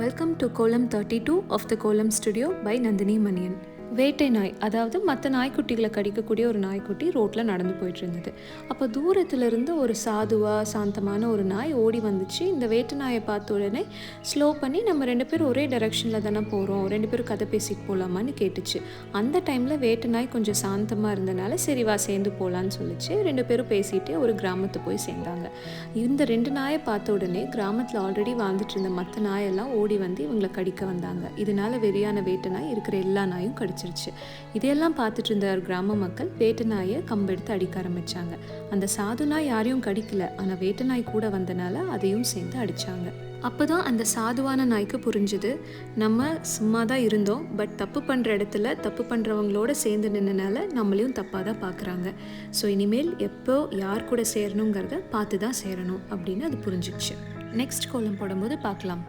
Welcome to column 32 of the column studio by Nandini Manian. வேட்டை நாய், அதாவது மற்ற நாய்க்குட்டிகளை கடிக்கக்கூடிய ஒரு நாய்க்குட்டி ரோட்டில் நடந்து போயிட்டு இருந்தது. அப்போ தூரத்துலேருந்து ஒரு சாந்தமான ஒரு நாய் ஓடி வந்துச்சு. இந்த வேட்டை நாயை பார்த்த உடனே ஸ்லோ பண்ணி, நம்ம 2 பேரும் ஒரே டைரெக்ஷனில் தானே போகிறோம், 2 பேரும் கதை பேசிட்டு போகலாமான்னு கேட்டுச்சு. அந்த டைமில் வேட்டை நாய் கொஞ்சம் சாந்தமாக இருந்தனால சரி வா சேர்ந்து போகலான்னு சொல்லிச்சு. 2 பேரும் பேசிகிட்டே ஒரு கிராமத்தை போய் சேர்ந்தாங்க. இந்த 2 நாயை பார்த்த உடனே கிராமத்தில் ஆல்ரெடி வாழ்ந்துட்டு இருந்த மற்ற நாயெல்லாம் ஓடி வந்து இவங்களை கடிக்க வந்தாங்க. இதனால வெறியான வேட்டை நாய் இருக்கிற எல்லா நாயும் கடிச்சிருச்சு. இதையெல்லாம் பார்த்துட்டு இருந்த கிராம மக்கள் வேட்டை நாயை கம்பெடுத்து அடிக்க ஆரம்பிச்சாங்க. அந்த சாது நாய் யாரையும் கடிக்கல, ஆனால் வேட்டை நாய் கூட வந்தனால அதையும் சேர்ந்து அடிச்சாங்க. அப்போதான் அந்த சாதுவான நாய்க்கு புரிஞ்சுது, நம்ம சும்மா தான் இருந்தோம், பட் தப்பு பண்ணுற இடத்துல தப்பு பண்ணுறவங்களோட சேர்ந்து நின்னனால நம்மளையும் தப்பாக தான் பார்க்குறாங்க. ஸோ இனிமேல் எப்போ யார் கூட சேரணுங்கிறத பார்த்து தான் சேரணும் அப்படின்னு அது புரிஞ்சிச்சு. நெக்ஸ்ட் கோலம் போடும்போது பார்க்கலாம்.